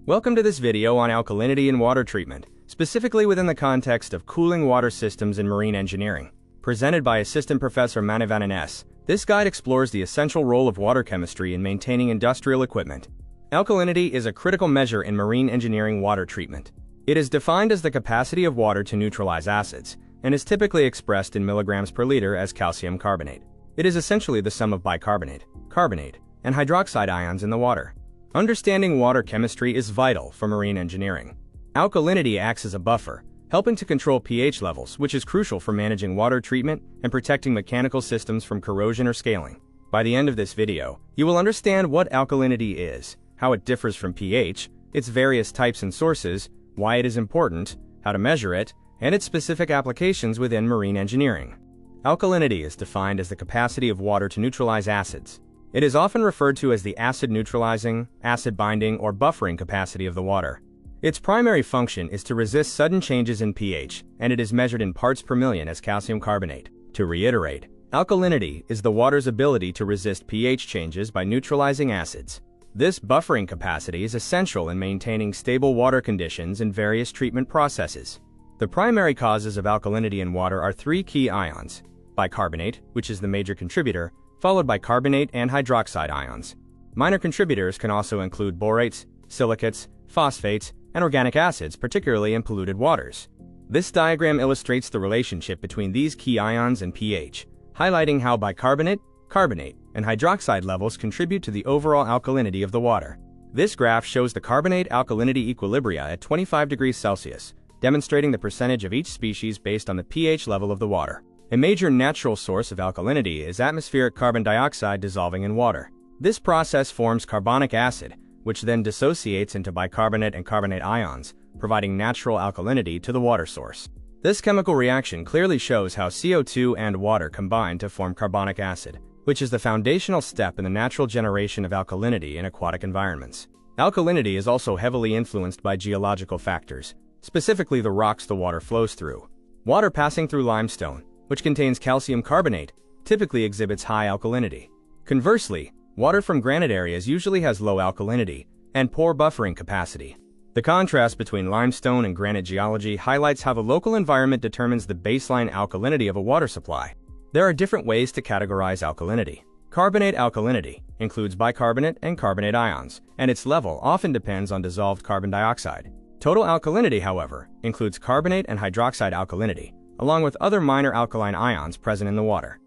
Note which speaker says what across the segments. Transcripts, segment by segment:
Speaker 1: Welcome to this video on alkalinity in water treatment, specifically within the context of cooling water systems in marine engineering. Presented by Assistant Professor Manivannan S., this guide explores the essential role of water chemistry in maintaining industrial equipment. Alkalinity is a critical measure in marine engineering water treatment. It is defined as the capacity of water to neutralize acids, and is typically expressed in milligrams per liter as calcium carbonate. It is essentially the sum of bicarbonate, carbonate, and hydroxide ions in the water. Understanding water chemistry is vital for marine engineering. Alkalinity acts as a buffer, helping to control pH levels, which is crucial for managing water treatment and protecting mechanical systems from corrosion or scaling. By the end of this video, you will understand what alkalinity is, how it differs from pH, its various types and sources, why it is important, how to measure it, and its specific applications within marine engineering. Alkalinity is defined as the capacity of water to neutralize acids. It is often referred to as the acid neutralizing, acid binding, or buffering capacity of the water. Its primary function is to resist sudden changes in pH, and it is measured in parts per million as calcium carbonate. To reiterate, alkalinity is the water's ability to resist pH changes by neutralizing acids. This buffering capacity is essential in maintaining stable water conditions in various treatment processes. The primary causes of alkalinity in water are three key ions: bicarbonate, which is the major contributor, followed by carbonate and hydroxide ions. Minor contributors can also include borates, silicates, phosphates, and organic acids, particularly in polluted waters. This diagram illustrates the relationship between these key ions and pH, highlighting how bicarbonate, carbonate, and hydroxide levels contribute to the overall alkalinity of the water. This graph shows the carbonate alkalinity equilibria at 25 degrees Celsius, demonstrating the percentage of each species based on the pH level of the water. A major natural source of alkalinity is atmospheric carbon dioxide dissolving in water. This process forms carbonic acid, which then dissociates into bicarbonate and carbonate ions, providing natural alkalinity to the water source. This chemical reaction clearly shows how CO2 and water combine to form carbonic acid, which is the foundational step in the natural generation of alkalinity in aquatic environments. Alkalinity is also heavily influenced by geological factors, specifically the rocks the water flows through. Water passing through limestone, which contains calcium carbonate, typically exhibits high alkalinity. Conversely, water from granite areas usually has low alkalinity and poor buffering capacity. The contrast between limestone and granite geology highlights how the local environment determines the baseline alkalinity of a water supply. There are different ways to categorize alkalinity. Carbonate alkalinity includes bicarbonate and carbonate ions, and its level often depends on dissolved carbon dioxide. Total alkalinity, however, includes carbonate and hydroxide alkalinity, along with other minor alkaline ions present in the water.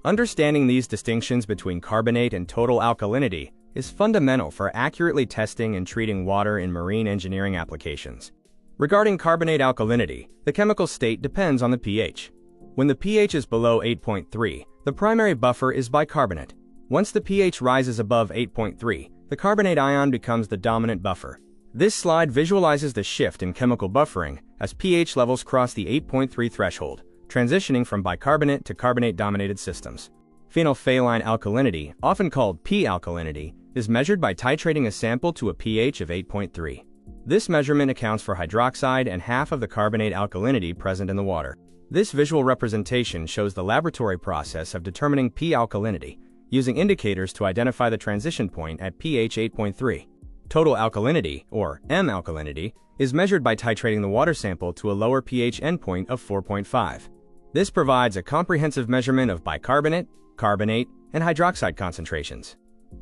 Speaker 1: Understanding these distinctions between carbonate and total alkalinity is fundamental for accurately testing and treating water in marine engineering applications. Regarding carbonate alkalinity, the chemical state depends on the pH. When the pH is below 8.3, the primary buffer is bicarbonate. Once the pH rises above 8.3, the carbonate ion becomes the dominant buffer. This slide visualizes the shift in chemical buffering as pH levels cross the 8.3 threshold, transitioning from bicarbonate to carbonate-dominated systems. Phenolphthalein alkalinity, often called P-alkalinity, is measured by titrating a sample to a pH of 8.3. This measurement accounts for hydroxide and half of the carbonate alkalinity present in the water. This visual representation shows the laboratory process of determining P-alkalinity, using indicators to identify the transition point at pH 8.3. Total alkalinity, or M-alkalinity, is measured by titrating the water sample to a lower pH endpoint of 4.5. This provides a comprehensive measurement of bicarbonate, carbonate, and hydroxide concentrations.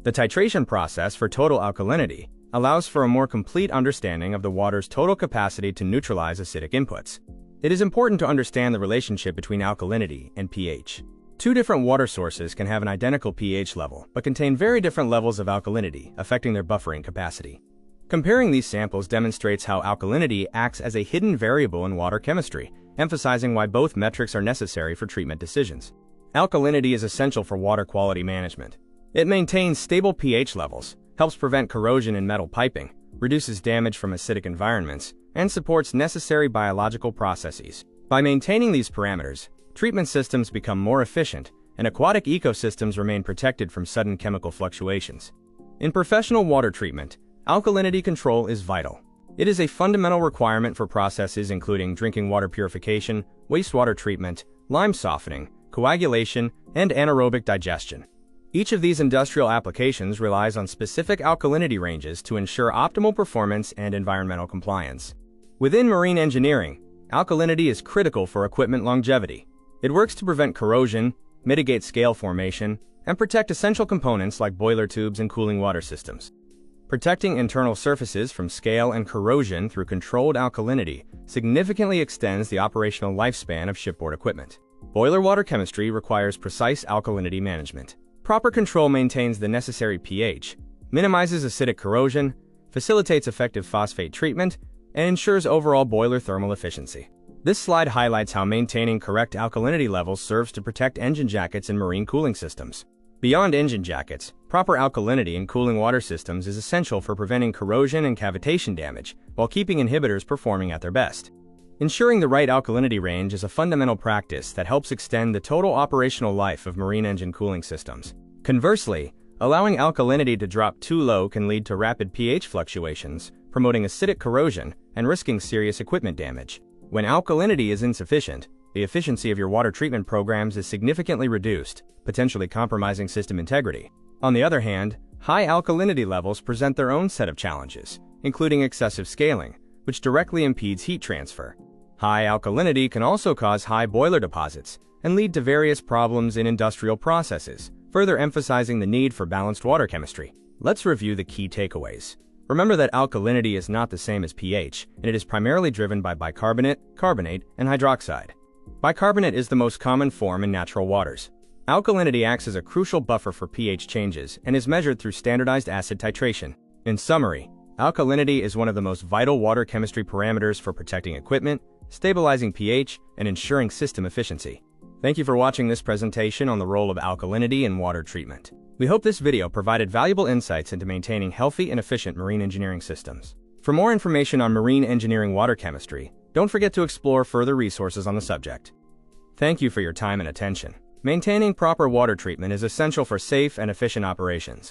Speaker 1: The titration process for total alkalinity allows for a more complete understanding of the water's total capacity to neutralize acidic inputs. It is important to understand the relationship between alkalinity and pH. Two different water sources can have an identical pH level, but contain very different levels of alkalinity, affecting their buffering capacity. Comparing these samples demonstrates how alkalinity acts as a hidden variable in water chemistry, emphasizing why both metrics are necessary for treatment decisions. Alkalinity is essential for water quality management. It maintains stable pH levels, helps prevent corrosion in metal piping, reduces damage from acidic environments, and supports necessary biological processes. By maintaining these parameters, treatment systems become more efficient, and aquatic ecosystems remain protected from sudden chemical fluctuations. In professional water treatment, alkalinity control is vital. It is a fundamental requirement for processes including drinking water purification, wastewater treatment, lime softening, coagulation, and anaerobic digestion. Each of these industrial applications relies on specific alkalinity ranges to ensure optimal performance and environmental compliance. Within marine engineering, alkalinity is critical for equipment longevity. It works to prevent corrosion, mitigate scale formation, and protect essential components like boiler tubes and cooling water systems. Protecting internal surfaces from scale and corrosion through controlled alkalinity significantly extends the operational lifespan of shipboard equipment. Boiler water chemistry requires precise alkalinity management. Proper control maintains the necessary pH, minimizes acidic corrosion, facilitates effective phosphate treatment, and ensures overall boiler thermal efficiency. This slide highlights how maintaining correct alkalinity levels serves to protect engine jackets and marine cooling systems. Beyond engine jackets, proper alkalinity in cooling water systems is essential for preventing corrosion and cavitation damage while keeping inhibitors performing at their best. Ensuring the right alkalinity range is a fundamental practice that helps extend the total operational life of marine engine cooling systems. Conversely, allowing alkalinity to drop too low can lead to rapid pH fluctuations, promoting acidic corrosion and risking serious equipment damage. When alkalinity is insufficient, the efficiency of your water treatment programs is significantly reduced, potentially compromising system integrity. On the other hand, high alkalinity levels present their own set of challenges, including excessive scaling, which directly impedes heat transfer. High alkalinity can also cause high boiler deposits and lead to various problems in industrial processes, further emphasizing the need for balanced water chemistry. Let's review the key takeaways. Remember that alkalinity is not the same as pH, and it is primarily driven by bicarbonate, carbonate, and hydroxide. Bicarbonate is the most common form in natural waters. Alkalinity acts as a crucial buffer for pH changes and is measured through standardized acid titration. In summary, alkalinity is one of the most vital water chemistry parameters for protecting equipment, stabilizing pH, and ensuring system efficiency. Thank you for watching this presentation on the role of alkalinity in water treatment. We hope this video provided valuable insights into maintaining healthy and efficient marine engineering systems. For more information on marine engineering water chemistry, don't forget to explore further resources on the subject. Thank you for your time and attention. Maintaining proper water treatment is essential for safe and efficient operations.